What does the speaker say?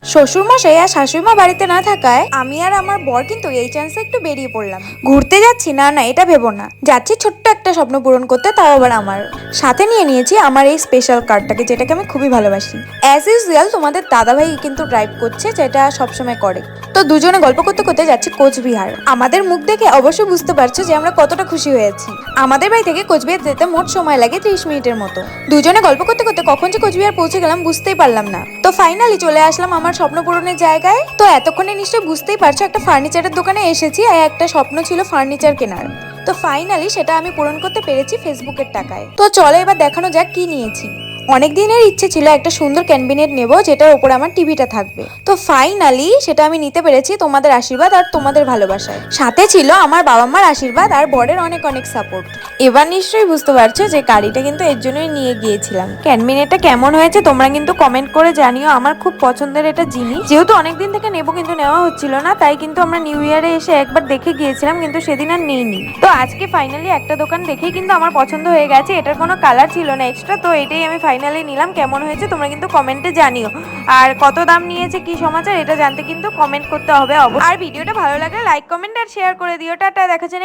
শ্বশুরমশাই আর শাশুড়িমা বাড়িতে না থাকায় আমি আর আমার বর কিন্তু এই চান্সে একটু বেরিয়ে পড়লাম। ঘুরতে যাচ্ছি না না, এটা ভেবো না, যাচ্ছি ছোট্ট একটা স্বপ্ন পূরণ করতে, তাও আবার আমার। সাথে নিয়ে নিয়েছি আমার এই স্পেশাল কারটাকে, যেটাকে আমি খুবই ভালোবাসি। অ্যাজ ইউজুয়াল তোমাদের দাদাভাই কিন্তু ড্রাইভ করছে, যেটা সবসময় করে। তো দুজনে গল্প করতে করতে যাচ্ছি কোচবিহার। আমাদের মুখ দেখে অবশ্যই বুঝতে পারছো যে আমরা কতটা খুশি হয়েছি। আমাদের বাড়ি থেকে কোচবিহার যেতে মোট সময় লাগে 30 মিনিটের মতো। দুজনে গল্প করতে করতে কখন যে কোচবিহার পৌঁছে গেলাম বুঝতেই পারলাম না। তো ফাইনালি চলে আসলাম আমার স্বপ্ন পূরণের জায়গায়। তো এতক্ষণে নিশ্চয়ই বুঝতেই পারছো একটা ফার্নিচারের দোকানে এসেছি, আর একটা স্বপ্ন ছিল ফার্নিচার কেনার। তো ফাইনালি সেটা আমি পূরণ করতে পেরেছি ফেসবুকের টাকায়। তো চলো এবার দেখানো যাক কি নিয়েছি। অনেক দিনের ইচ্ছে ছিল একটা সুন্দর ক্যাবিনেট নেব, যেটার উপর আমার টিভিটা থাকবে। তো ফাইনালি সেটা আমি নিতে পেরেছি তোমাদের আশীর্বাদ আর তোমাদের ভালোবাসায়। সাথে ছিল আমার বাবা মার আশীর্বাদ আর বরের অনেক অনেক সাপোর্ট। এবার নিশ্চয়ই বুঝতে পারছো যে গাড়িটা কিন্তু এর জন্যই নিয়ে গিয়েছিলাম। ক্যাবিনেটটা কেমন হয়েছে তোমরা কিন্তু কমেন্ট করে জানিও। আমার খুব পছন্দের এটা জিনিস, যেহেতু অনেকদিন থেকে নেবো কিন্তু নেওয়া হচ্ছিল না, তাই কিন্তু আমরা নিউ ইয়ারে এসে একবার দেখে গিয়েছিলাম, কিন্তু সেদিন আর নেইনি। তো আজকে ফাইনালি একটা দোকান দেখেই কিন্তু আমার পছন্দ হয়ে গেছে। এটার কোনো কালার ছিল না এক্সট্রা, তো এটাই আমি ফাইনালি নিলাম। কেমন হয়েছে তোমরা কিন্তু কমেন্টে জানিও। আর কত দাম নিয়েছে, কি সমাচার, এটা জানতে কিন্তু কমেন্ট করতে হবে অবশ্যই। আর ভিডিওটা ভালো লাগলে লাইক কমেন্ট আর শেয়ার করে দিও। টাটা, দেখা যাচ্ছে।